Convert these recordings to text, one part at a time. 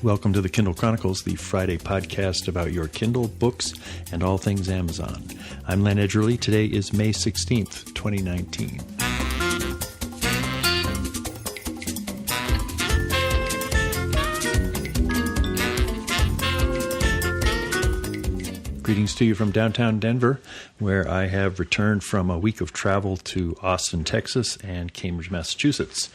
Welcome to the Kindle Chronicles, the Friday podcast about your Kindle, books, and all things Amazon. I'm Len Edgerly. Today is May 16th, 2019. Greetings to you from downtown Denver, where I have returned from a week of travel to Austin, Texas, and Cambridge, Massachusetts.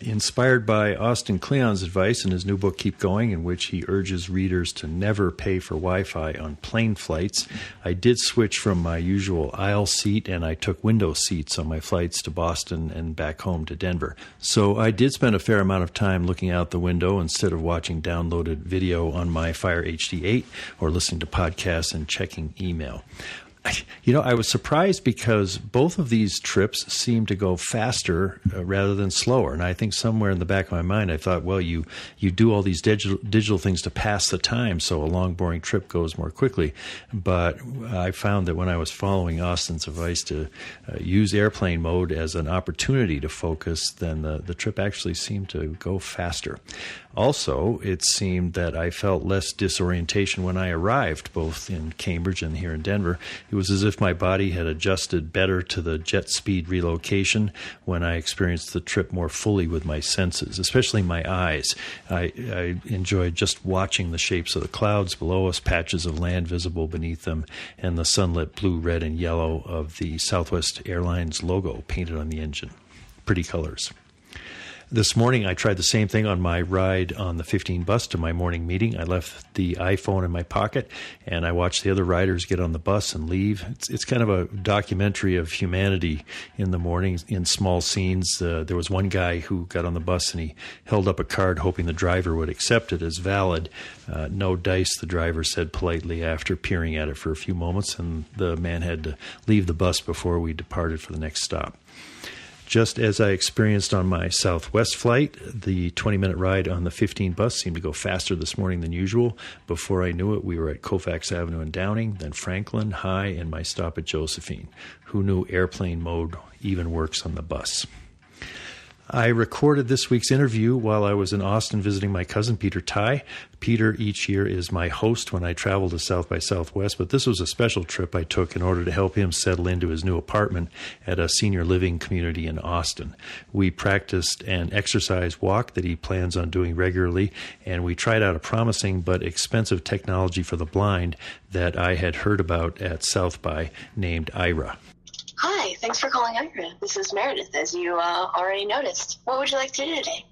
Inspired by Austin Kleon's advice in his new book, Keep Going, in which he urges readers to never pay for Wi-Fi on plane flights, I did switch from my usual aisle seat and I took window seats on my flights to Boston and back home to Denver. So I did spend a fair amount of time looking out the window instead of watching downloaded video on my Fire HD 8 or listening to podcasts and checking email. I was surprised because both of these trips seem to go faster rather than slower. And I think somewhere in the back of my mind, I thought, well, you do all these digital things to pass the time, so a long, boring trip goes more quickly. But I found that when I was following Austin's advice to use airplane mode as an opportunity to focus, then the trip actually seemed to go faster. Also, it seemed that I felt less disorientation when I arrived, both in Cambridge and here in Denver. It was as if my body had adjusted better to the jet speed relocation when I experienced the trip more fully with my senses, especially my eyes. I enjoyed just watching the shapes of the clouds below us, patches of land visible beneath them, and the sunlit blue, red, and yellow of the Southwest Airlines logo painted on the engine. Pretty colors. This morning, I tried the same thing on my ride on the 15 bus to my morning meeting. I left the iPhone in my pocket, and I watched the other riders get on the bus and leave. It's kind of a documentary of humanity in the morning in small scenes. There was one guy who got on the bus, and he held up a card hoping the driver would accept it as valid. No dice, the driver said politely after peering at it for a few moments, and the man had to leave the bus before we departed for the next stop. Just as I experienced on my Southwest flight, the 20-minute ride on the 15 bus seemed to go faster this morning than usual. Before I knew it, we were at Colfax Avenue in Downing, then Franklin, High, and my stop at Josephine. Who knew airplane mode even works on the bus? I recorded this week's interview while I was in Austin visiting my cousin, Peter Tighe. Peter each year is my host when I travel to South by Southwest, but this was a special trip I took in order to help him settle into his new apartment at a senior living community in Austin. We practiced an exercise walk that he plans on doing regularly, and we tried out a promising but expensive technology for the blind that I had heard about at South by named Aira. Hi, thanks for calling Aira. This is Meredith, as you already noticed. What would you like to do today?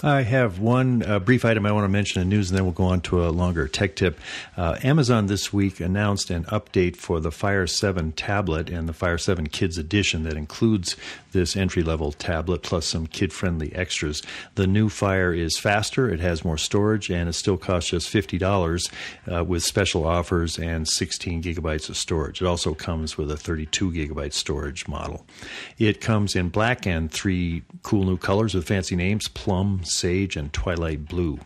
I have one brief item I want to mention in news, and then we'll go on to a longer tech tip. Amazon this week announced an update for the Fire 7 tablet and the Fire 7 Kids Edition that includes this entry-level tablet plus some kid-friendly extras. The new Fire is faster, it has more storage, and it still costs just $50 with special offers and 16 gigabytes of storage. It also comes with a 32 gigabyte storage model. It comes in black and 3 cool new colors with fancy names: Plum, Sage, and Twilight Blue.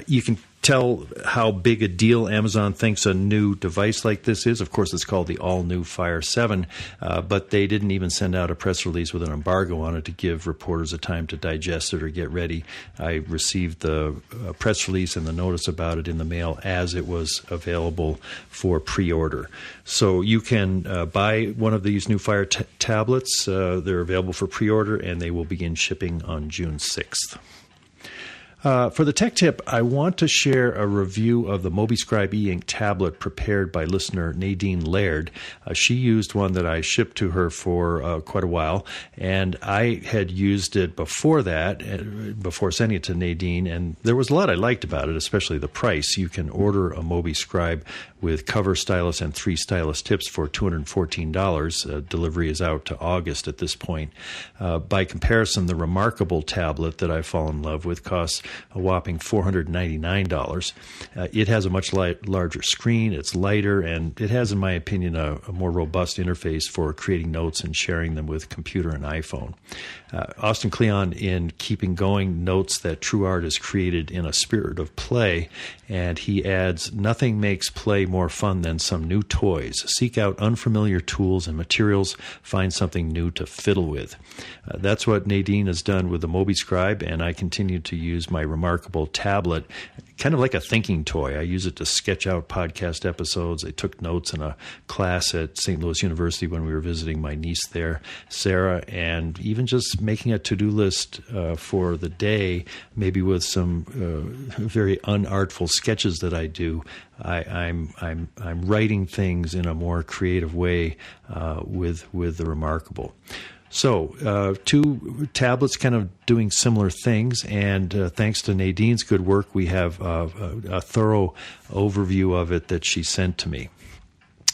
You can tell how big a deal Amazon thinks a new device like this is. Of course, it's called the all-new Fire 7, but they didn't even send out a press release with an embargo on it to give reporters a time to digest it or get ready. I received the press release and the notice about it in the mail as it was available for pre-order. So you can buy one of these new Fire tablets. They're available for pre-order, and they will begin shipping on June 6th. For the tech tip, I want to share a review of the MobiScribe E Ink tablet prepared by listener Nadene Laird. She used one that I shipped to her for quite a while, and I had used it before that, before sending it to Nadene, and there was a lot I liked about it, especially the price. You can order a MobiScribe with cover stylus and 3 stylus tips for $214. Delivery is out to August at this point. By comparison, the Remarkable tablet that I've fallen in love with costs a whopping $499. It has a much larger screen, it's lighter, and it has, in my opinion, a more robust interface for creating notes and sharing them with computer and iPhone. Austin Kleon, in Keeping Going, notes that true art is created in a spirit of play, and he adds, "Nothing makes play more fun than some new toys. Seek out unfamiliar tools and materials, find something new to fiddle with." That's what Nadene has done with the MobiScribe, and I continue to use my remarkable tablet, kind of like a thinking toy. I use it to sketch out podcast episodes. I took notes in a class at St. Louis University when we were visiting my niece there, Sarah, and even just making a to-do list for the day, maybe with some very unartful sketches that I do. I'm writing things in a more creative way with the Remarkable. So, two tablets kind of doing similar things, and thanks to Nadine's good work, we have a thorough overview of it that she sent to me.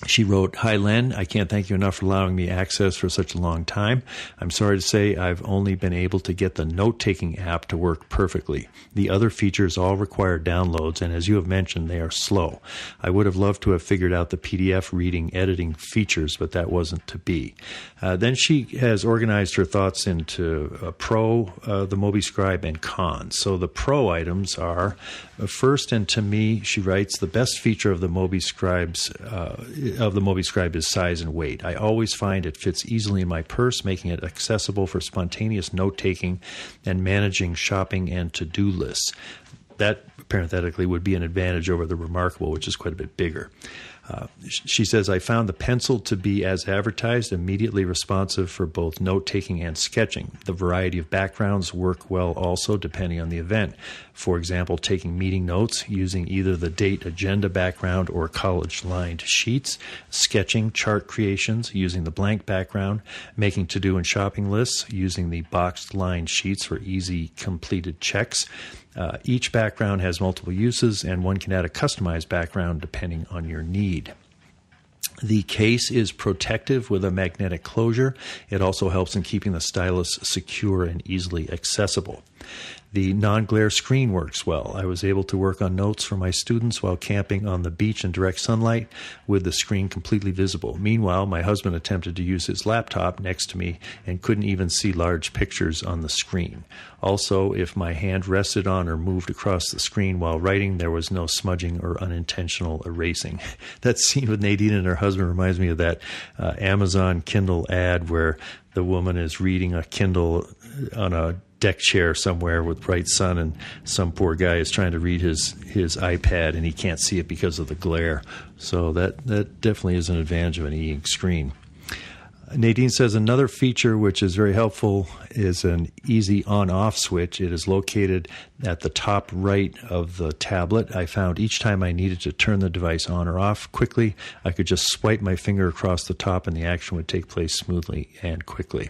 She wrote, "Hi, Len. I can't thank you enough for allowing me access for such a long time. I'm sorry to say I've only been able to get the note-taking app to work perfectly. The other features all require downloads, and as you have mentioned, they are slow. I would have loved to have figured out the PDF reading editing features, but that wasn't to be." Then she has organized her thoughts into pro, the MobiScribe, and con. So the pro items are, first, and to me, she writes, the best feature of the MobiScribe is size and weight. I always find it fits easily in my purse, making it accessible for spontaneous note-taking and managing shopping and to-do lists. That, parenthetically, would be an advantage over the Remarkable, which is quite a bit bigger. She says, "I found the pencil to be, as advertised, immediately responsive for both note-taking and sketching. The variety of backgrounds work well also, depending on the event. For example, taking meeting notes using either the date agenda background or college-lined sheets, sketching chart creations using the blank background, making to-do and shopping lists using the boxed-lined sheets for easy completed checks. Each background has multiple uses, and one can add a customized background depending on your need. The case is protective with a magnetic closure. It also helps in keeping the stylus secure and easily accessible. The non-glare screen works well. I was able to work on notes for my students while camping on the beach in direct sunlight with the screen completely visible. Meanwhile, my husband attempted to use his laptop next to me and couldn't even see large pictures on the screen. Also, if my hand rested on or moved across the screen while writing, there was no smudging or unintentional erasing." That scene with Nadene and her husband reminds me of that Amazon Kindle ad where the woman is reading a Kindle on a deck chair somewhere with bright sun, and some poor guy is trying to read his iPad and he can't see it because of the glare. So that definitely is an advantage of an e-ink screen. Nadene says another feature which is very helpful is an easy on-off switch. It is located at the top right of the tablet. I found each time I needed to turn the device on or off quickly, I could just swipe my finger across the top and the action would take place smoothly and quickly.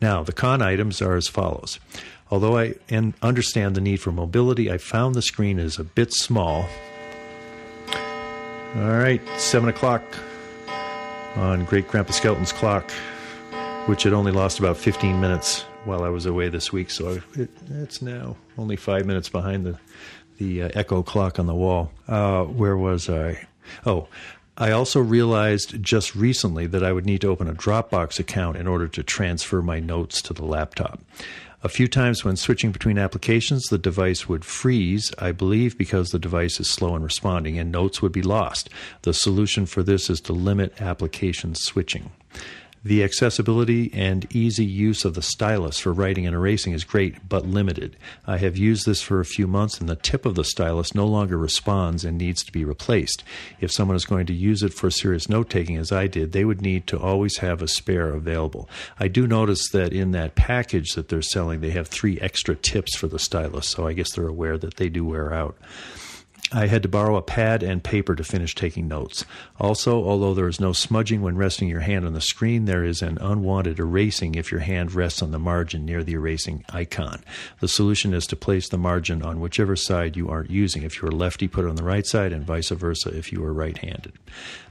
Now, the con items are as follows. Although I understand the need for mobility, I found the screen is a bit small. All right, 7 o'clock on Great Grandpa Skelton's clock, which had only lost about 15 minutes while I was away this week, so it's now only 5 minutes behind the echo clock on the wall. Where was I? Oh, I also realized just recently that I would need to open a Dropbox account in order to transfer my notes to the laptop. A few times when switching between applications, the device would freeze, I believe because the device is slow in responding, and notes would be lost. The solution for this is to limit application switching. The accessibility and easy use of the stylus for writing and erasing is great, but limited. I have used this for a few months, and the tip of the stylus no longer responds and needs to be replaced. If someone is going to use it for serious note-taking, as I did, they would need to always have a spare available. I do notice that in that package that they're selling, they have 3 extra tips for the stylus, so I guess they're aware that they do wear out. I had to borrow a pad and paper to finish taking notes. Also, although there is no smudging when resting your hand on the screen, there is an unwanted erasing if your hand rests on the margin near the erasing icon. The solution is to place the margin on whichever side you aren't using. If you're lefty, put it on the right side, and vice versa if you are right-handed.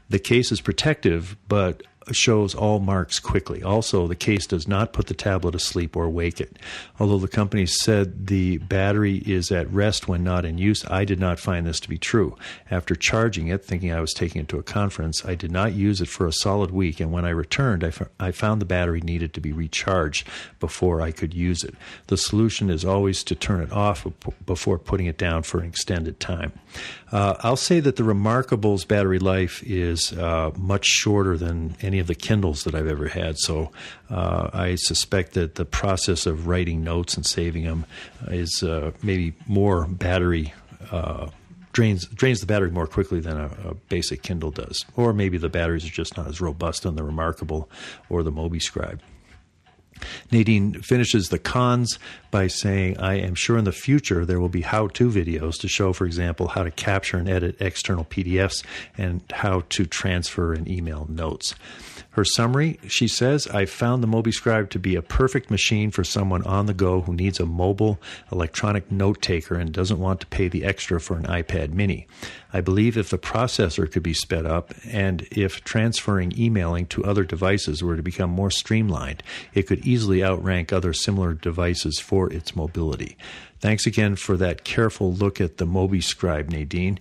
The case is protective, but shows all marks quickly. Also, the case does not put the tablet asleep or wake it. Although the company said the battery is at rest when not in use, I did not find this to be true. After charging it, thinking I was taking it to a conference, I did not use it for a solid week, and when I returned, I found the battery needed to be recharged before I could use it. The solution is always to turn it off before putting it down for an extended time. I'll say that the Remarkable's battery life is much shorter than any of the Kindles that I've ever had, so I suspect that the process of writing notes and saving them is maybe more battery drains the battery more quickly than a basic Kindle does. Or maybe the batteries are just not as robust on the Remarkable or the MobiScribe. Nadene finishes the cons by saying, I am sure in the future there will be how-to videos to show, for example, how to capture and edit external PDFs and how to transfer and email notes. Her summary, she says, I found the MobiScribe to be a perfect machine for someone on the go who needs a mobile electronic note taker and doesn't want to pay the extra for an iPad mini. I believe if the processor could be sped up and if transferring emailing to other devices were to become more streamlined, it could easily outrank other similar devices for its mobility. Thanks again for that careful look at the MobiScribe, Nadene.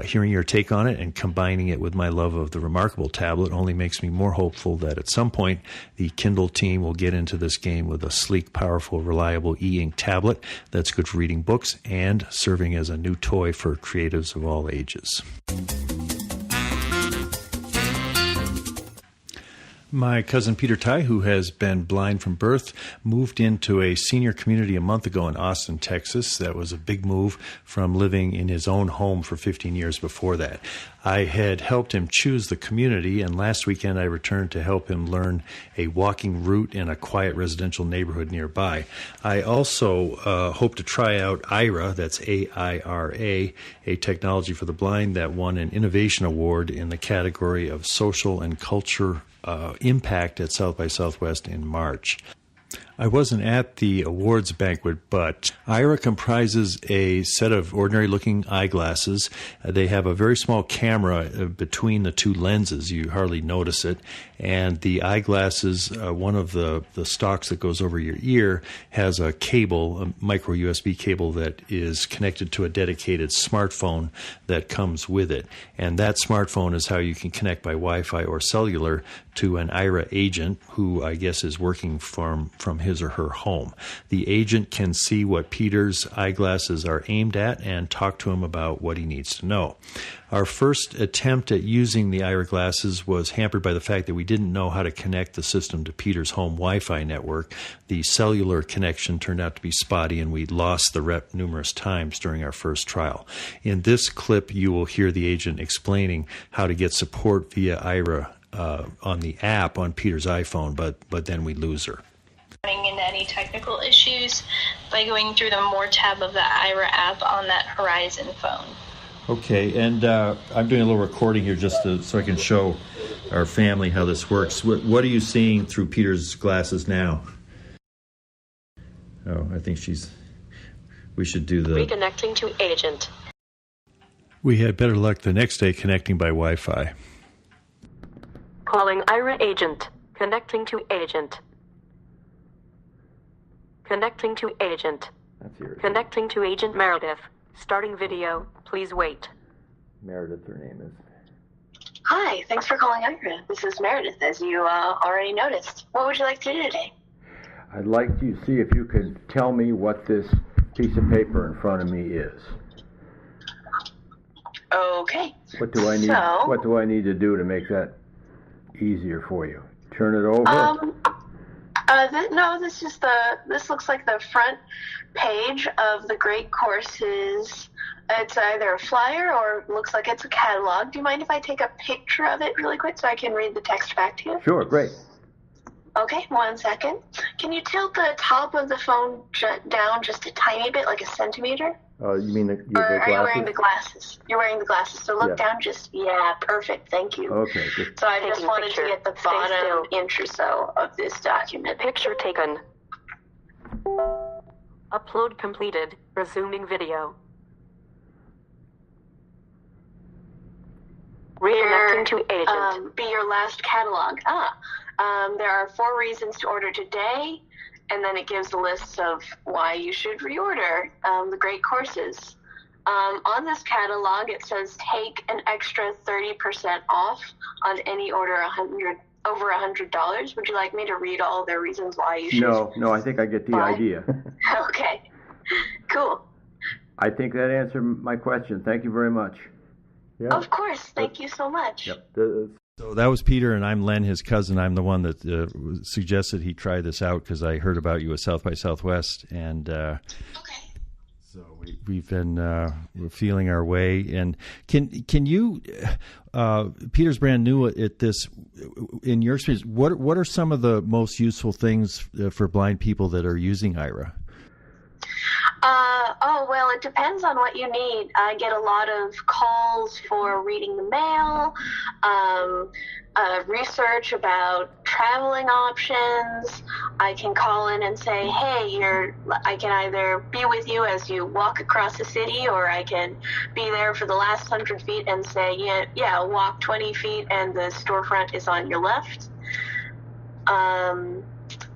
Hearing your take on it and combining it with my love of the Remarkable tablet only makes me more hopeful that at some point the Kindle team will get into this game with a sleek, powerful, reliable e-ink tablet that's good for reading books and serving as a new toy for creatives of all ages. My cousin Peter Tighe, who has been blind from birth, moved into a senior community a month ago in Austin, Texas. That was a big move from living in his own home for 15 years before that. I had helped him choose the community, and last weekend I returned to help him learn a walking route in a quiet residential neighborhood nearby. I also hope to try out Aira, that's A-I-R-A, a technology for the blind that won an innovation award in the category of social and culture impact at South by Southwest in March. I wasn't at the awards banquet, but Aira comprises a set of ordinary-looking eyeglasses. They have a very small camera between the two lenses. You hardly notice it. And the eyeglasses, one of the stalks that goes over your ear, has a cable, a micro USB cable that is connected to a dedicated smartphone that comes with it. And that smartphone is how you can connect by Wi-Fi or cellular to an Aira agent who I guess is working from his or her home. The agent can see what Peter's eyeglasses are aimed at and talk to him about what he needs to know. Our first attempt at using the Aira glasses was hampered by the fact that we didn't know how to connect the system to Peter's home Wi-Fi network. The cellular connection turned out to be spotty, and we lost the rep numerous times during our first trial. In this clip, you will hear the agent explaining how to get support via Aira on the app on Peter's iPhone, but then we lose her. Running into any technical issues by going through the More tab of the Aira app on that Horizon phone. Okay, and I'm doing a little recording here just so I can show our family how this works. What are you seeing through Peter's glasses now? Oh, I think we should do the... Reconnecting to agent. We had better luck the next day connecting by Wi-Fi. Calling Aira agent. Connecting to agent. Connecting to agent. Connecting to agent Meredith. Starting video. Please wait. Meredith, her name is. Hi, thanks for calling Aira. This is Meredith, as you already noticed. What would you like to do today? I'd like to see if you could tell me what this piece of paper in front of me is. Okay. What do I need? What do I need to do to make that easier for you? Turn it over. No, this looks like the front page of the Great Courses. It's either a flyer or looks like it's a catalog. Do you mind if I take a picture of it really quick so I can read the text back to you? Sure, great. Okay, 1 second. Can you tilt the top of the phone down just a tiny bit, like a centimeter? You mean the Or glasses? are you wearing the glasses? You're wearing the glasses, so look down perfect, thank you. Okay, good. So I just Taking wanted picture. to get the bottom inch or so of this document. Picture taken. Upload completed. Resuming video. Reconnecting to agent. Be your last catalog. There are 4 reasons to order today, and then it gives a list of why you should reorder the great courses. On this catalog, it says take an extra 30% off on any order over $100. Would you like me to read all their reasons why you should? No, I think I get the idea. Okay, cool. I think that answered my question. Thank you very much. Yeah. Of course. Thank you so much. Yep. So that was Peter, and I'm Len, his cousin. I'm the one that suggested he try this out because I heard about you at South by Southwest, and okay. So we've been we're feeling our way. And can you? Peter's brand new at this. In your experience, what are some of the most useful things for blind people that are using Aira? Well, it depends on what you need. I get a lot of calls for reading the mail, research about traveling options. I can call in and say, hey, I can either be with you as you walk across the city, or I can be there for the last 100 feet and say, yeah, walk 20 feet and the storefront is on your left.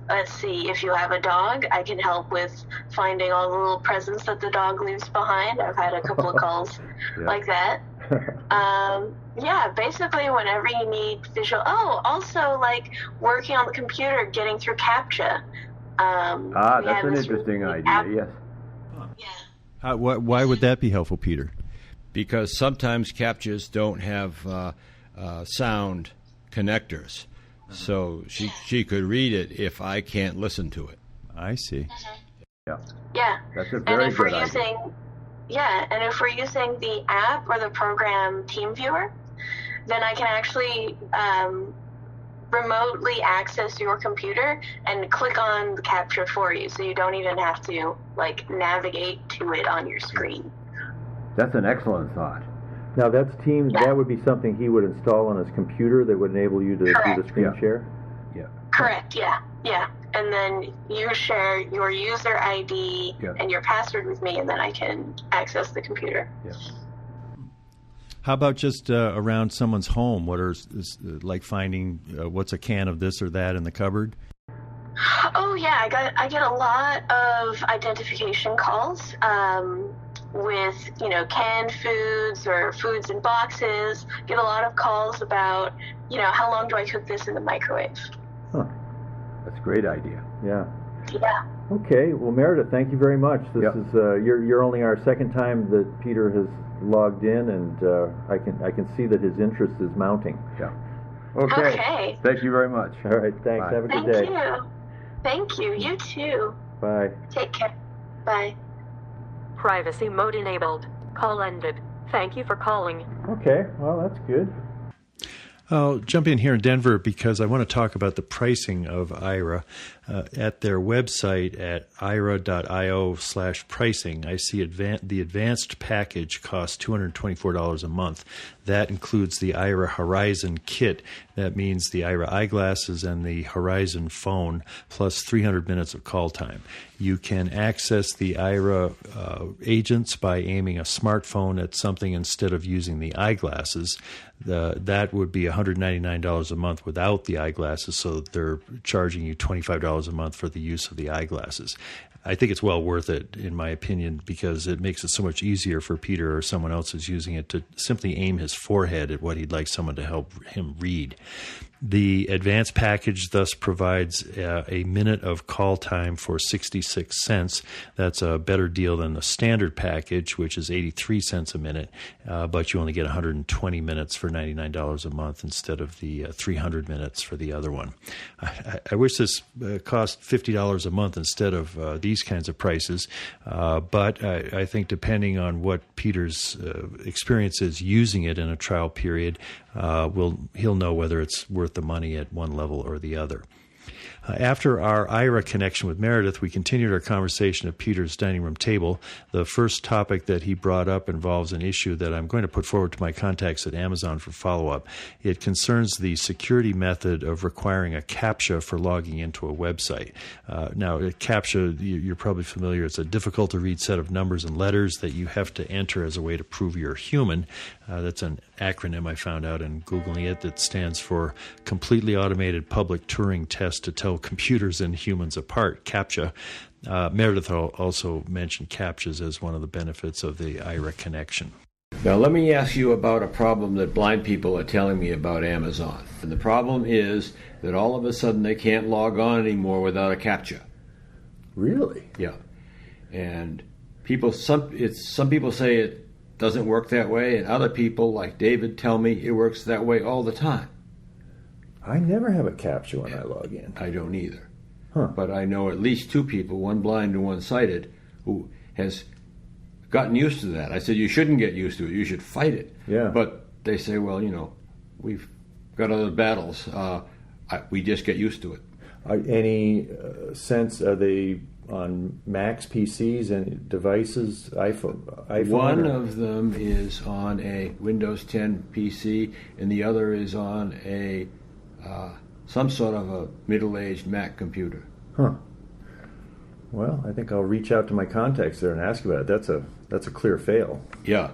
Let's see, if you have a dog, I can help with finding all the little presents that the dog leaves behind. I've had a couple of calls like that. Basically whenever you need visual. Also, like working on the computer, getting through CAPTCHA. That's an interesting idea, yes. Yeah. Why would that be helpful, Peter? Because sometimes CAPTCHAs don't have sound connectors. So she could read it if I can't listen to it. I see. Yeah. Yeah. That's a very good idea. And if we're using the app or the program TeamViewer, then I can actually remotely access your computer and click on the CAPTCHA for you, so you don't even have to navigate to it on your screen. That's an excellent thought. Now that's Teams. Yeah. That would be something he would install on his computer that would enable you to do the screen share? Yeah. Correct, yeah. And then you share your user ID and your password with me, and then I can access the computer. Yeah. How about just around someone's home? What are like finding what's a can of this or that in the cupboard? Oh yeah, I get a lot of identification calls. With canned foods or foods in boxes. Get a lot of calls about how long do I cook this in the microwave. That's a great idea. Yeah. Okay, well, Meredith, thank you very much. This is you're only our second time that Peter has logged in, and I can see that his interest is mounting. Okay. Thank you very much. All right, thanks. Bye. Have a good day. Thank you. You too. Bye. Take care. Bye. Privacy mode enabled. Call ended. Thank you for calling. Okay, well, that's good. I'll jump in here in Denver because I want to talk about the pricing of Aira. At their website at aira.io/pricing, I see the advanced package costs $224 a month. That includes the Aira Horizon kit. That means the Aira eyeglasses and the Horizon phone, plus 300 minutes of call time. You can access the Aira agents by aiming a smartphone at something instead of using the eyeglasses. That would be $199 a month without the eyeglasses, so they're charging you $25 a month for the use of the eyeglasses. I think it's well worth it, in my opinion, because it makes it so much easier for Peter or someone else who's using it to simply aim his forehead at what he'd like someone to help him read. The advanced package thus provides a minute of call time for 66 cents. That's a better deal than the standard package, which is 83 cents a minute, but you only get 120 minutes for $99 a month instead of the 300 minutes for the other one. I wish this cost $50 a month instead of these kinds of prices, but I think depending on what Peter's experience is using it in a trial period, he'll know whether it's worth the money at one level or the other. After our Aira connection with Meredith, we continued our conversation at Peter's dining room table. The first topic that he brought up involves an issue that I'm going to put forward to my contacts at Amazon for follow-up. It concerns the security method of requiring a CAPTCHA for logging into a website. Now, a CAPTCHA, you're probably familiar, it's a difficult-to-read set of numbers and letters that you have to enter as a way to prove you're human. That's an acronym I found out in Googling it that stands for Completely Automated Public Turing Test to Tell Computers and Humans Apart, CAPTCHA. Meredith also mentioned CAPTCHAs as one of the benefits of the Aira connection. Now let me ask you about a problem that blind people are telling me about Amazon. And the problem is that all of a sudden they can't log on anymore without a CAPTCHA. Really? Yeah. And some people say it doesn't work that way, and other people, like David, tell me it works that way all the time. I never have a CAPTCHA when I log in. I don't either. Huh. But I know at least two people, one blind and one sighted, who has gotten used to that. I said, you shouldn't get used to it. You should fight it. Yeah. But they say, well, we've got other battles. We just get used to it. Any sense, are they on Macs, PCs, and devices, iPhone? One of them is on a Windows 10 PC, and the other is on a some sort of a middle-aged Mac computer. Huh. Well, I think I'll reach out to my contacts there and ask about it. That's a clear fail. Yeah.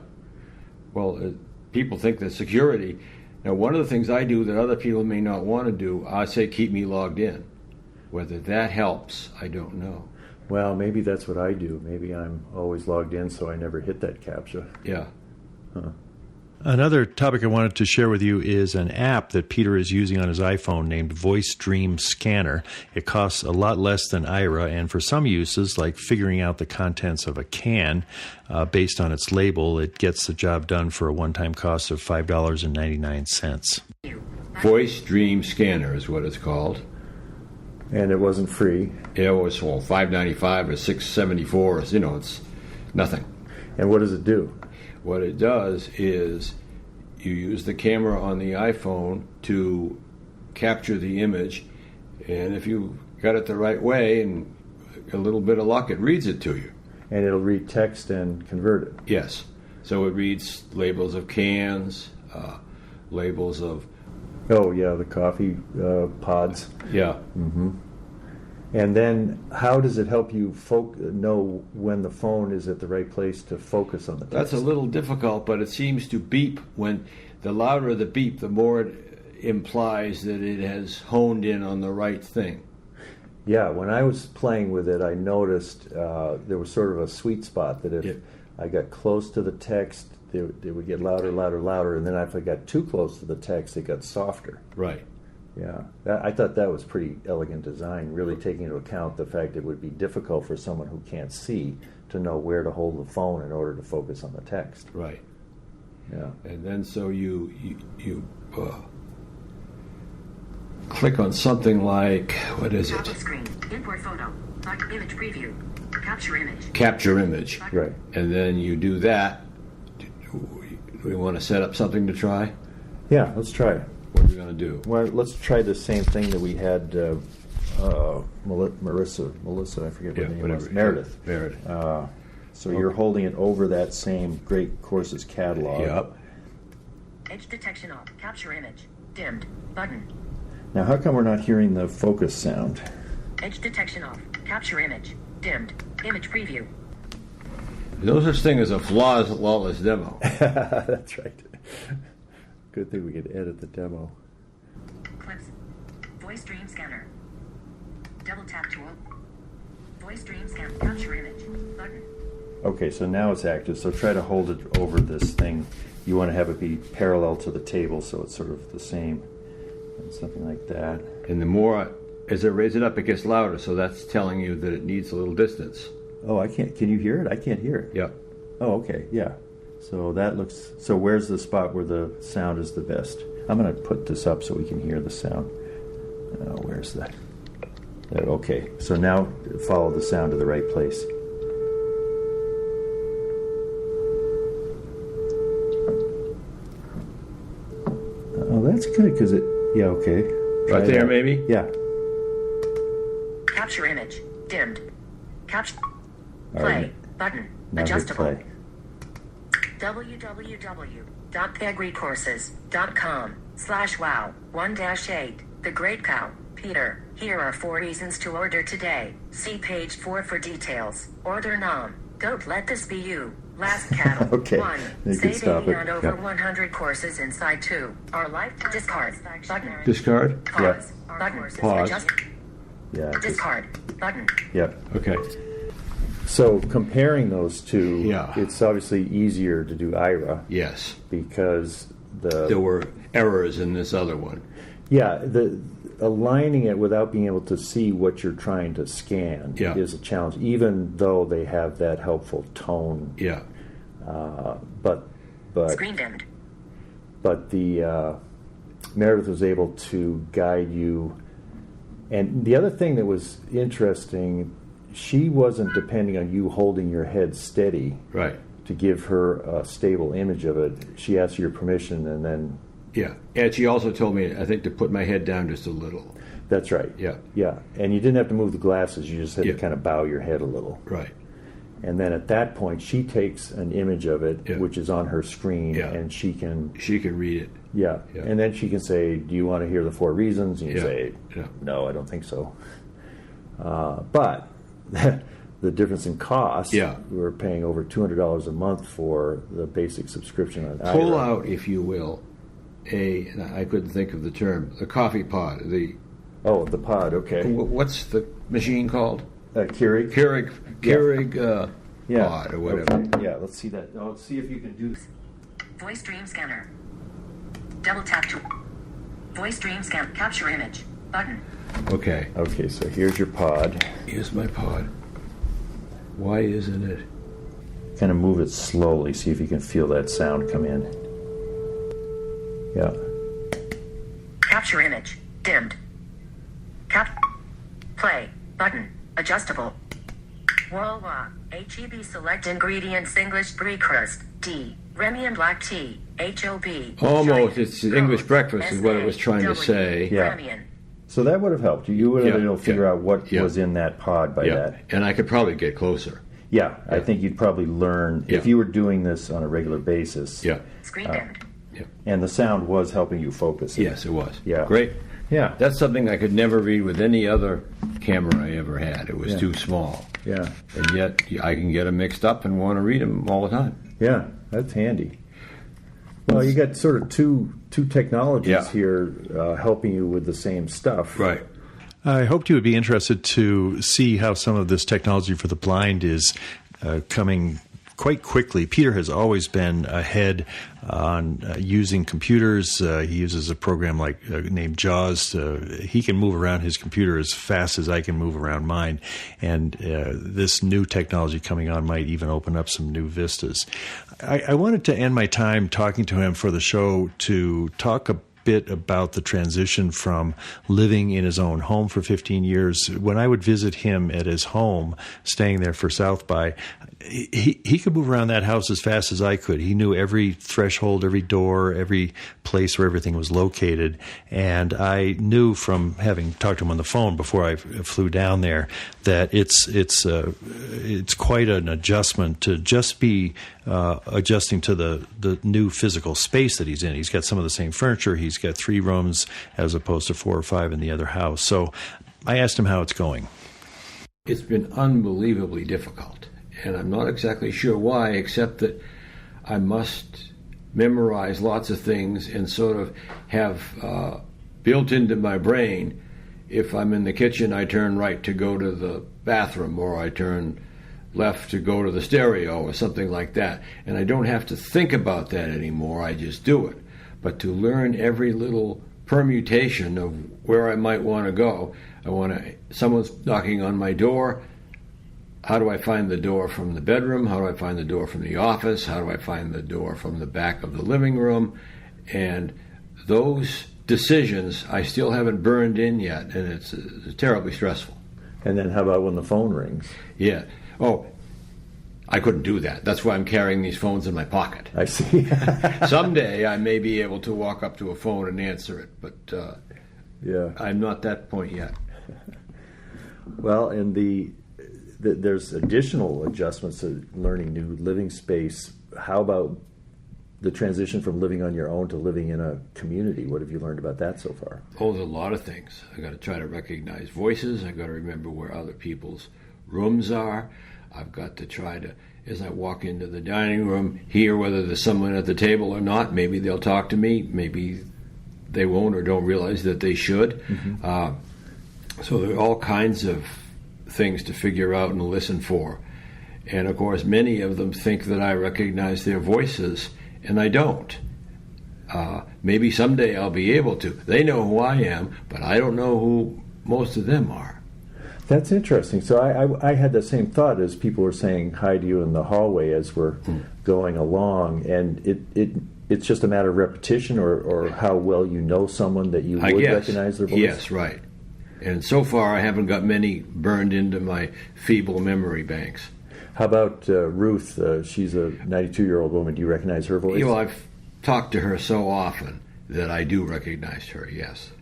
Well, people think that security. Now, one of the things I do that other people may not want to do, I say keep me logged in. Whether that helps, I don't know. Well, maybe that's what I do. Maybe I'm always logged in, so I never hit that CAPTCHA. Yeah. Huh. Another topic I wanted to share with you is an app that Peter is using on his iPhone named Voice Dream Scanner. It costs a lot less than Aira, and for some uses, like figuring out the contents of a can based on its label, it gets the job done for a one-time cost of $5.99. Voice Dream Scanner is what it's called. And it wasn't free. It was $5.95 or $6.74. It's nothing. And what does it do? What it does is you use the camera on the iPhone to capture the image, and if you got it the right way and a little bit of luck, it reads it to you. And it'll read text and convert it. Yes. So it reads labels of cans, labels of... Oh, yeah, the coffee pods. Yeah. Mm-hmm. And then how does it help you know when the phone is at the right place to focus on the text? That's a little difficult, but it seems to beep. When the louder the beep, the more it implies that it has honed in on the right thing. Yeah, when I was playing with it, I noticed there was sort of a sweet spot that if I got close to the text, it would get louder, louder, louder, and then if I got too close to the text, it got softer. Right. Yeah, I thought that was pretty elegant design, really taking into account the fact it would be difficult for someone who can't see to know where to hold the phone in order to focus on the text. Right. Yeah. And then so you click on something like, what is it? Screen, import photo, image preview, capture image. Capture image. Right. And then you do that. Do we want to set up something to try? Yeah, let's try it. What are we going to do? Well, let's try the same thing that we had Melissa, I forget what her name was. Meredith. So you're holding it over that same Great Courses catalog. Yep. Edge detection off. Capture image. Dimmed. Button. Now, how come we're not hearing the focus sound? Edge detection off. Capture image. Dimmed. Image preview. There's no such thing as a flawless demo. That's right. Good thing we could edit the demo. Clips. Voice Dream Scanner. Double tap tool. Voice Dream Scanner. Capture image. Button. Okay, so now it's active. So try to hold it over this thing. You want to have it be parallel to the table so it's sort of the same. And something like that. And the more, as I raise it up, it gets louder. So that's telling you that it needs a little distance. Oh, I can't. Can you hear it? I can't hear it. Yep. Oh, okay. Yeah. So that looks... So where's the spot where the sound is the best? I'm going to put this up so we can hear the sound. Where's that? There, okay. So now follow the sound to the right place. Oh, that's good because it... Yeah, okay. Right there, maybe? Yeah. Capture image. Dimmed. Capture... Play. Right. Button. Now hit Adjustable. play. www.pegrecourses.com/wow1-8 The Great Cow. Peter, here are 4 reasons to order today. See page 4 for details. Order nom. Don't let this be you. Last cattle. Okay, 1. you can Save stop 80 it. and over Yeah. 100 courses inside 2. Our life discard button. Discard? Pause. Button. Pause. Adjust. Yeah. Discard button. Yeah. Okay. So comparing those two, Yeah. it's obviously easier to do Aira Yes. because There were errors in this other one. the aligning it without being able to see what you're trying to scan Yeah. is a challenge, even though they have that helpful tone. Yeah. But Screen dimmed. but the Meredith was able to guide you. And the other thing that was interesting, she wasn't depending on you holding your head steady Right. to give her a stable image of it. She asked your permission, and then Yeah. And she also told me, I think, to put my head down just a little. that's right. Yeah. Yeah, and you didn't have to move the glasses. You just had Yeah. to kind of bow your head a little. Right. And then at that point, she takes an image of it, Yeah. which is on her screen, Yeah. and she can, She could read it. yeah. Yeah. And then she can say, do you want to hear the 4 reasons? And you Yeah. say, Yeah. no, I don't think so. But the difference in cost, Yeah. we're paying over $200 a month for the basic subscription on Pull Aira. out, if you will, I couldn't think of the term, the coffee pot. Oh, the pod, okay. What's the machine called? Keurig? Keurig Yeah. pod or whatever. Okay. Yeah, let's see that. Oh, let's see if you can do this. Voice dream scanner. Double tap to voice dream scan. Capture image button. Okay. Okay, so here's your pod. Here's my pod. Why isn't it? Kind of move it slowly, see if you can feel that sound come in. Yeah. Capture image dimmed. Play button. Adjustable. Walwa. HEB select ingredients English brie crust. D. Remy and black tea. HOB. Almost. Giant. It's English breakfast is what it was trying to say. Yeah. Remian. So that would have helped. You would have been able to figure out what Yeah. was in that pod by Yeah. that. And I could probably get closer. Yeah, I think you'd probably learn if Yeah. you were doing this on a regular basis. Yeah. Screen dimmed. And the sound was helping you focus. Yes, it was. Yeah. Great. Yeah. That's something I could never read with any other camera I ever had. It was Yeah. too small. Yeah. And yet I can get them mixed up and want to read them all the time. Yeah, that's handy. Well, you got sort of two technologies Yeah. here helping you with the same stuff. Right. I hoped you would be interested to see how some of this technology for the blind is coming quite quickly. Peter has always been ahead on using computers. He uses a program named JAWS. He can move around his computer as fast as I can move around mine. And this new technology coming on might even open up some new vistas. I wanted to end my time talking to him for the show to talk a bit about the transition from living in his own home for 15 years. When I would visit him at his home, staying there for South by, he could move around that house as fast as I could. He knew every threshold, every door, every place where everything was located. And I knew from having talked to him on the phone before I flew down there that it's quite an adjustment to just be adjusting to the new physical space that he's in. He's got some of the same furniture. He's got 3 rooms as opposed to 4 or 5 in the other house. So I asked him how it's going. It's been unbelievably difficult. And I'm not exactly sure why, except that I must memorize lots of things and sort of have built into my brain, if I'm in the kitchen, I turn right to go to the bathroom, or I turn left to go to the stereo, or something like that. And I don't have to think about that anymore. I just do it. But to learn every little permutation of where I might want to go, someone's knocking on my door. How do I find the door from the bedroom? How do I find the door from the office? How do I find the door from the back of the living room? And those decisions I still haven't burned in yet, and it's terribly stressful. And then how about when the phone rings? Yeah. Oh, I couldn't do that. That's why I'm carrying these phones in my pocket. I see. Someday I may be able to walk up to a phone and answer it, but Yeah. I'm not that point yet. Well, and there's additional adjustments to learning new living space. How about the transition from living on your own to living in a community? What have you learned about that so far? Oh, there's a lot of things. I got to try to recognize voices. I got to remember where other people's rooms are. I've got to try to as I walk into the dining room, hear whether there's someone at the table or not. Maybe they'll talk to me. Maybe they won't or don't realize that they should. So there are all kinds of things to figure out and listen for. And, of course, many of them think that I recognize their voices, and I don't. Maybe someday I'll be able to. They know who I am, but I don't know who most of them are. That's interesting. So I had the same thought as people were saying hi to you in the hallway as we're going along, and it's just a matter of repetition or how well you know someone that you would recognize their voice? Yes, right. And so far I haven't got many burned into my feeble memory banks. How about Ruth? She's a 92-year-old woman. Do you recognize her voice? Well, I've talked to her so often that I do recognize her, yes.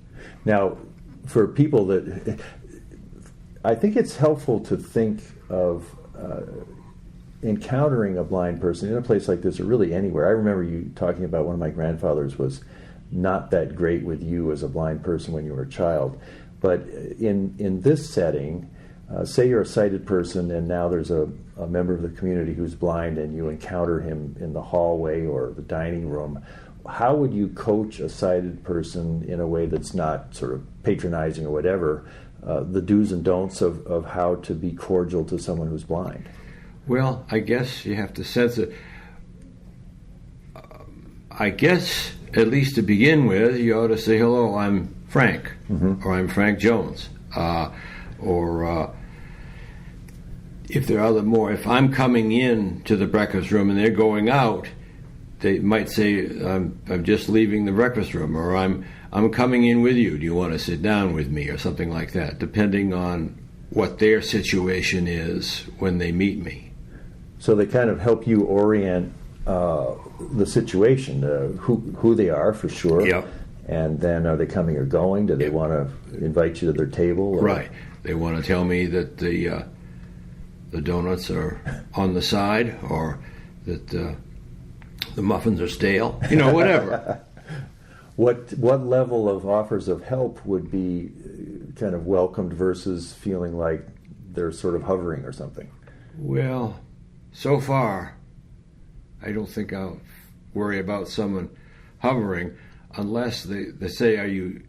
Now, for people that... I think it's helpful to think of encountering a blind person in a place like this or really anywhere. I remember you talking about one of my grandfathers was not that great with you as a blind person when you were a child. But in this setting, say you're a sighted person and now there's a member of the community who's blind and you encounter him in the hallway or the dining room. How would you coach a sighted person in a way that's not sort of patronizing or whatever, the do's and don'ts of how to be cordial to someone who's blind? Well, I guess you have to sense it. I guess, at least to begin with, you ought to say, hello, I'm Frank, or I'm Frank Jones. Or if there are other more, if I'm coming in to the breakfast room and they're going out, they might say, I'm just leaving the breakfast room, or I'm coming in with you. Do you want to sit down with me, or something like that, depending on what their situation is when they meet me. So they kind of help you orient the situation, who they are for sure. Yep. And then are they coming or going? Do they want to invite you to their table? Or? Right. They want to tell me that the donuts are on the side, or that the muffins are stale. You know, whatever. What level of offers of help would be kind of welcomed versus feeling like they're sort of hovering or something? Well, so far, I don't think I'll worry about someone hovering unless they say, are you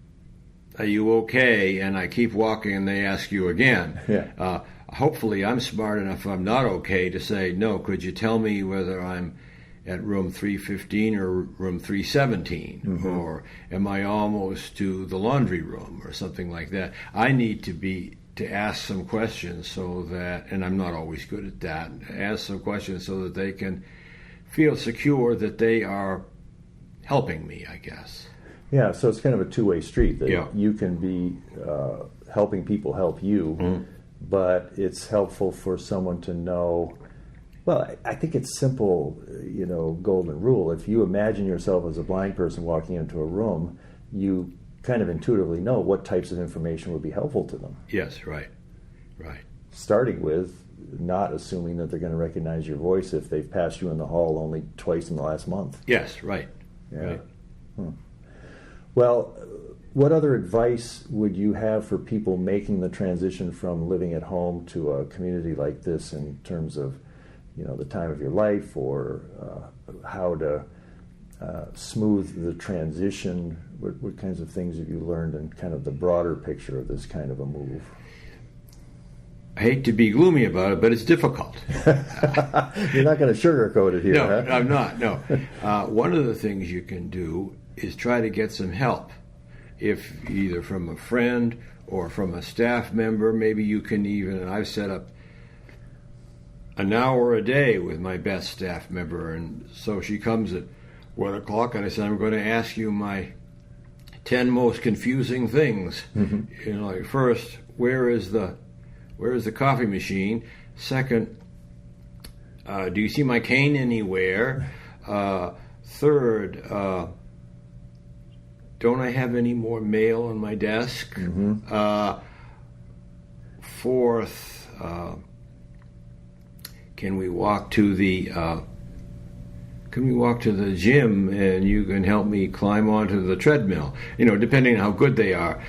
okay? And I keep walking and they ask you again. Yeah. Hopefully I'm smart enough if I'm not okay to say, no, could you tell me whether I'm at room 315 or room 317, or am I almost to the laundry room or something like that? I need to ask some questions so that, and I'm not always good at that, ask some questions so that they can feel secure that they are helping me, I guess. Yeah, so it's kind of a two-way street, that Yeah. you can be helping people help you, but it's helpful for someone to know. Well, I think it's simple, golden rule. If you imagine yourself as a blind person walking into a room, you kind of intuitively know what types of information would be helpful to them. Yes, right. Starting with not assuming that they're going to recognize your voice if they've passed you in the hall only twice in the last month. Yes, right. Yeah. Right. Well, what other advice would you have for people making the transition from living at home to a community like this in terms of the time of your life, or how to smooth the transition? What kinds of things have you learned in kind of the broader picture of this kind of a move? I hate to be gloomy about it, but it's difficult. You're not going to sugarcoat it here, No, huh? I'm not, no. One of the things you can do is try to get some help. If either from a friend or from a staff member, maybe you can even, I've set up an hour a day with my best staff member, and so she comes at 1 o'clock and I said, I'm going to ask you my 10 most confusing things. Like, first, where is the coffee machine? Second, do you see my cane anywhere? Third, don't I have any more mail on my desk? Fourth, can we walk to the gym and you can help me climb onto the treadmill? Depending on how good they are.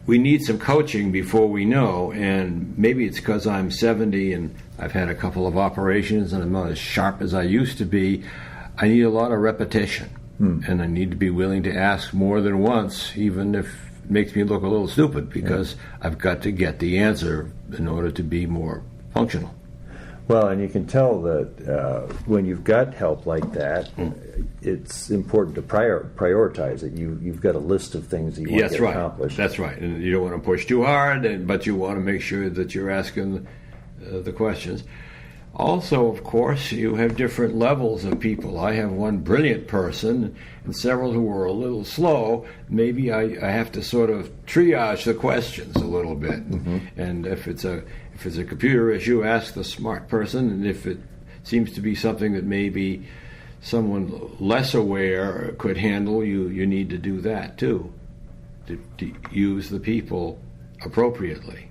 we need some coaching before we know, and maybe it's because I'm 70 and I've had a couple of operations and I'm not as sharp as I used to be. I need a lot of repetition, and I need to be willing to ask more than once, even if it makes me look a little stupid, because I've got to get the answer in order to be more functional. Well, and you can tell that when you've got help like that, it's important to prioritize it. You've got a list of things that you want to get accomplished. That's right. And you don't want to push too hard, but you want to make sure that you're asking the questions. Also, of course, you have different levels of people. I have one brilliant person and several who are a little slow. Maybe I have to sort of triage the questions a little bit. And if it's a computer issue, ask the smart person. And if it seems to be something that maybe someone less aware could handle, you need to do that too, to use the people appropriately.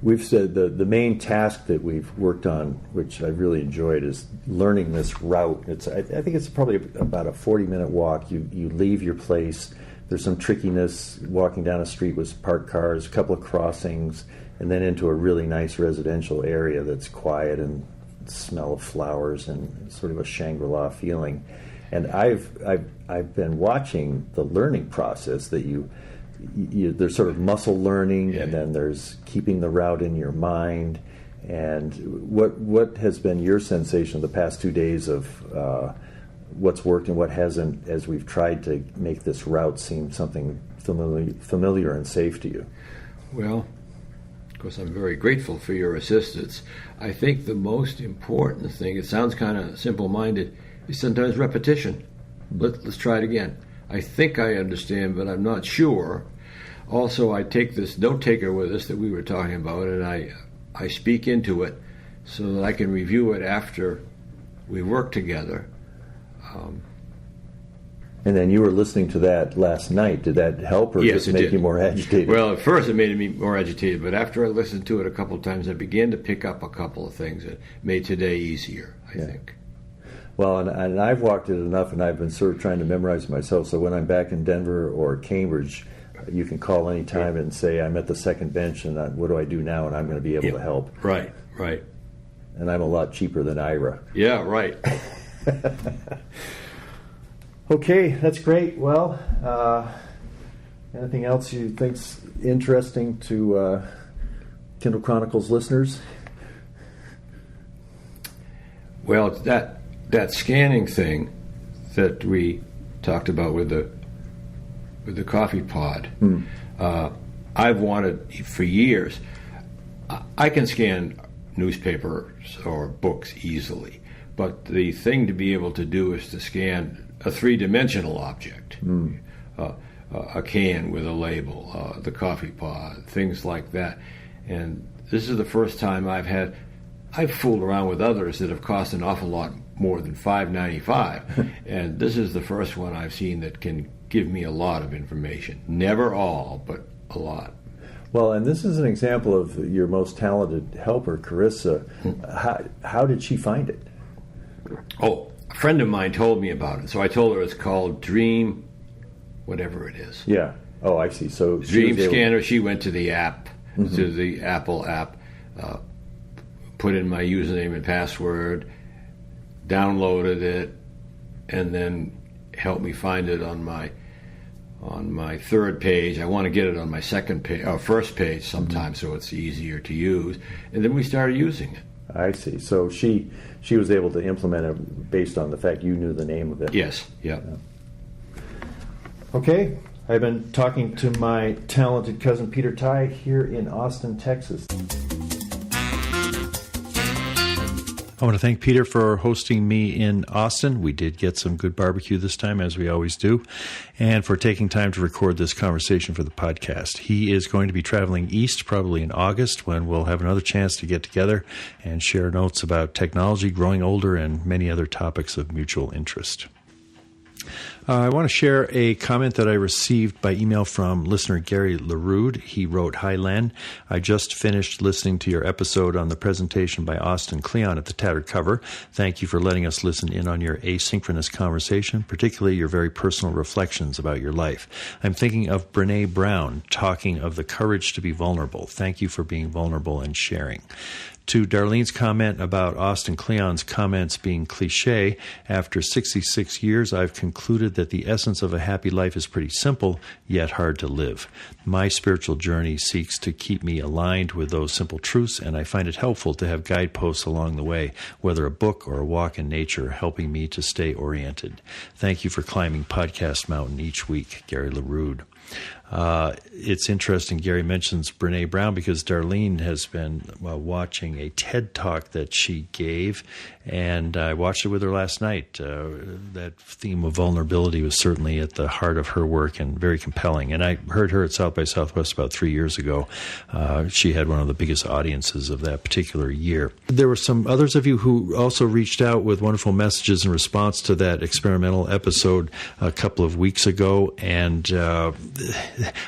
We've said the main task that we've worked on, which I've really enjoyed, is learning this route. I think it's probably about a 40-minute walk. You leave your place. There's some trickiness walking down a street with parked cars, a couple of crossings, and then into a really nice residential area that's quiet and smell of flowers and sort of a Shangri-La feeling. And I've been watching the learning process that there's sort of muscle learning, and then there's keeping the route in your mind. And what has been your sensation of the past 2 days of what's worked and what hasn't, as we've tried to make this route seem something familiar and safe to you? Well, of course, I'm very grateful for your assistance. I think the most important thing, it sounds kind of simple-minded, is sometimes repetition. Let's try it again. I think I understand, but I'm not sure. Also, I take this note taker with us that we were talking about, and I speak into it so that I can review it after we work together. And then you were listening to that last night. Did that help, or yes, just make you more agitated? Well, at first it made me more agitated, but after I listened to it a couple of times, I began to pick up a couple of things that made today easier, I think. Well, and I've walked it enough, and I've been sort of trying to memorize it myself, so when I'm back in Denver or Cambridge, you can call any time and say, I'm at the second bench, and what do I do now? And I'm going to be able to help. Right. And I'm a lot cheaper than Aira. Yeah, right. Okay, that's great. Well, anything else you think's interesting to Kindle Chronicles listeners? Well, that scanning thing that we talked about with the coffee pod, I've wanted for years. I can scan newspapers or books easily, but the thing to be able to do is to scan a three-dimensional object, a can with a label, the coffee pod, things like that. And this is the first time I've fooled around with others that have cost an awful lot more than $5.95, and this is the first one I've seen that can give me a lot of information. Never all, but a lot. Well, and this is an example of your most talented helper, Carissa. How did she find it? Oh, a friend of mine told me about it, so I told her it's called Dream, whatever it is. Yeah. Oh, I see. So Dream Scanner. She went to the app, to the Apple app, put in my username and password, downloaded it, and then helped me find it on my third page. I want to get it on my first page sometime, so it's easier to use. And then we started using it. I see. So she was able to implement it based on the fact you knew the name of it. Yes. Yeah. Okay. I've been talking to my talented cousin Peter Tighe here in Austin, Texas. I want to thank Peter for hosting me in Austin. We did get some good barbecue this time, as we always do, and for taking time to record this conversation for the podcast. He is going to be traveling east probably in August, when we'll have another chance to get together and share notes about technology, growing older, and many other topics of mutual interest. I want to share a comment that I received by email from listener Gary Laird. He wrote, "Hi, Len. I just finished listening to your episode on the presentation by Austin Kleon at the Tattered Cover. Thank you for letting us listen in on your asynchronous conversation, particularly your very personal reflections about your life. I'm thinking of Brene Brown talking of the courage to be vulnerable. Thank you for being vulnerable and sharing." To Darlene's comment about Austin Kleon's comments being cliche, after 66 years, I've concluded that the essence of a happy life is pretty simple, yet hard to live. My spiritual journey seeks to keep me aligned with those simple truths, and I find it helpful to have guideposts along the way, whether a book or a walk in nature, helping me to stay oriented. Thank you for climbing Podcast Mountain each week, Gary Laird. It's interesting Gary mentions Brene Brown because Darlene has been watching a TED Talk that she gave, and I watched it with her last night. That theme of vulnerability was certainly at the heart of her work and very compelling. And I heard her at South by Southwest about 3 years ago. She had one of the biggest audiences of that particular year. There were some others of you who also reached out with wonderful messages in response to that experimental episode a couple of weeks ago, and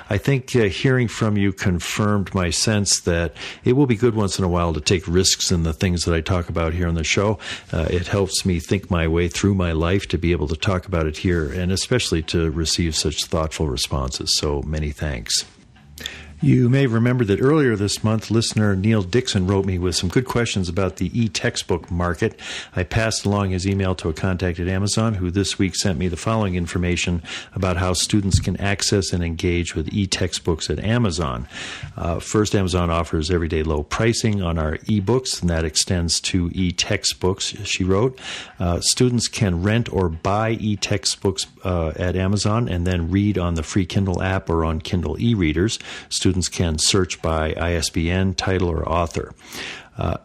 I think hearing from you confirmed my sense that it will be good once in a while to take risks in the things that I talk about here on the show. It helps me think my way through my life to be able to talk about it here, and especially to receive such thoughtful responses. So many thanks. You may remember that earlier this month, listener Neil Dixon wrote me with some good questions about the e-textbook market. I passed along his email to a contact at Amazon, who this week sent me the following information about how students can access and engage with e-textbooks at Amazon. First, Amazon offers everyday low pricing on our eBooks, and that extends to e-textbooks, she wrote. Students can rent or buy e-textbooks at Amazon and then read on the free Kindle app or on Kindle e-readers. Students can search by ISBN, title, or author.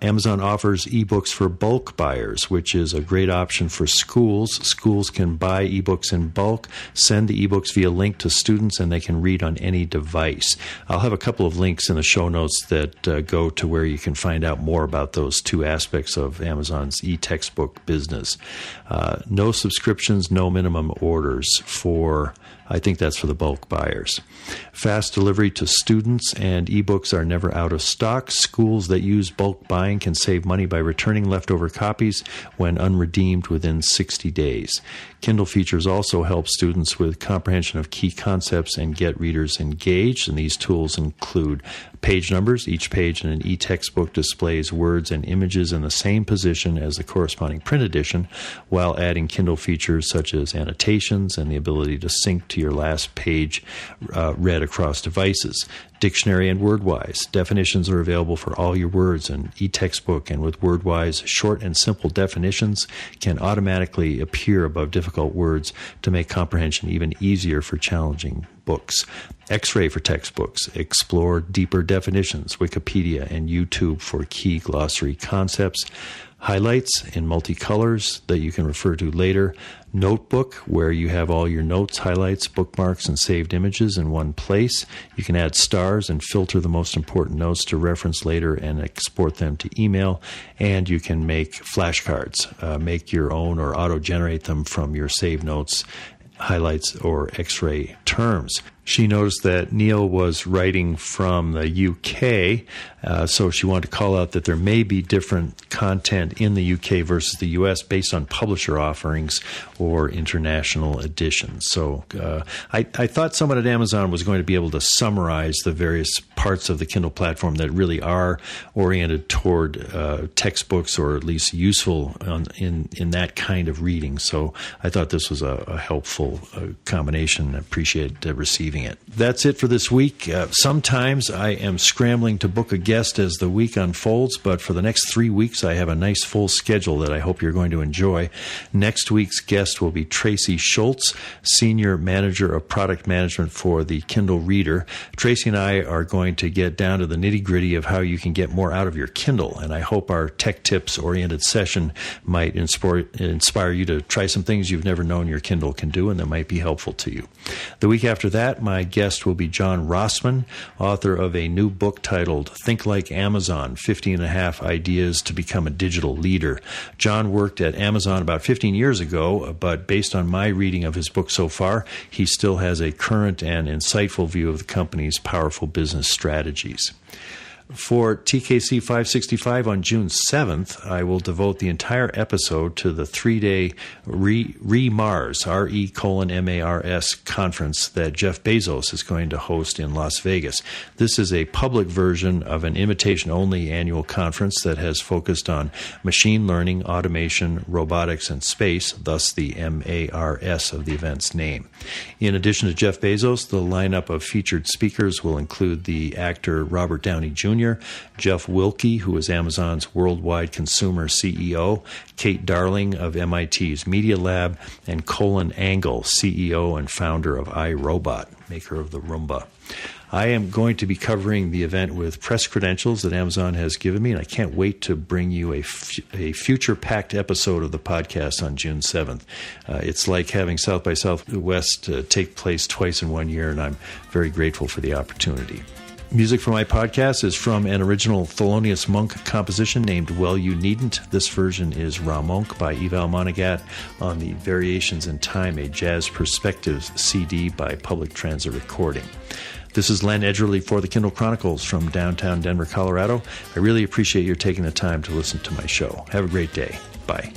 Amazon offers ebooks for bulk buyers, which is a great option for schools. Schools can buy ebooks in bulk, send the ebooks via link to students, and they can read on any device. I'll have a couple of links in the show notes that go to where you can find out more about those two aspects of Amazon's e-textbook business. No subscriptions, no minimum orders for, I think that's for the bulk buyers. Fast delivery to students, and ebooks are never out of stock. Schools that use bulk buying can save money by returning leftover copies when unredeemed within 60 days. Kindle features also help students with comprehension of key concepts and get readers engaged, and these tools include page numbers. Each page in an e-textbook displays words and images in the same position as the corresponding print edition, while adding Kindle features such as annotations and the ability to sync to your last page read across devices. Dictionary and WordWise. Definitions are available for all your words in e-textbook, and with WordWise, short and simple definitions can automatically appear above difficult words to make comprehension even easier for challenging books. X-ray for textbooks. Explore deeper definitions. Wikipedia and YouTube for key glossary concepts. Highlights in multicolors that you can refer to later. Notebook, where you have all your notes, highlights, bookmarks, and saved images in one place. You can add stars and filter the most important notes to reference later and export them to email. And you can make flashcards. Make your own or auto-generate them from your saved notes, highlights, or X-ray terms. She noticed that Neil was writing from the UK, so she wanted to call out that there may be different content in the UK versus the US based on publisher offerings or international editions. So I thought someone at Amazon was going to be able to summarize the various parts of the Kindle platform that really are oriented toward textbooks, or at least useful in that kind of reading. So I thought this was a helpful combination. I appreciate receiving it. That's it for this week. Sometimes I am scrambling to book a guest as the week unfolds, but for the next 3 weeks I have a nice full schedule that I hope you're going to enjoy. Next week's guest will be Tracy Schultz, Senior Manager of Product Management for the Kindle Reader. Tracy and I are going to get down to the nitty-gritty of how you can get more out of your Kindle, and I hope our tech tips-oriented session might inspire you to try some things you've never known your Kindle can do and that might be helpful to you. The week after that, that, my guest will be John Rossman, author of a new book titled Think Like Amazon, 50.5 Ideas to Become a Digital Leader. John worked at Amazon about 15 years ago, but based on my reading of his book so far, he still has a current and insightful view of the company's powerful business strategies. For TKC 565 on June 7th, I will devote the entire episode to the 3-day RE-MARS, RE:MARS conference that Jeff Bezos is going to host in Las Vegas. This is a public version of an invitation-only annual conference that has focused on machine learning, automation, robotics, and space, thus the MARS of the event's name. In addition to Jeff Bezos, the lineup of featured speakers will include the actor Robert Downey Jr., Jeff Wilke, who is Amazon's worldwide consumer CEO, Kate Darling of MIT's Media Lab, and Colin Angle, CEO and founder of iRobot, maker of the Roomba. I am going to be covering the event with press credentials that Amazon has given me, and I can't wait to bring you a future-packed episode of the podcast on June 7th. It's like having South by Southwest take place twice in 1 year, and I'm very grateful for the opportunity. Music for my podcast is from an original Thelonius Monk composition named Well You Needn't. This version is Ramonk by Eval Manigat on the Variations in Time, a Jazz Perspectives CD by Public Transit Recording. This is Len Edgerly for the Kindle Chronicles from downtown Denver, Colorado. I really appreciate your taking the time to listen to my show. Have a great day. Bye.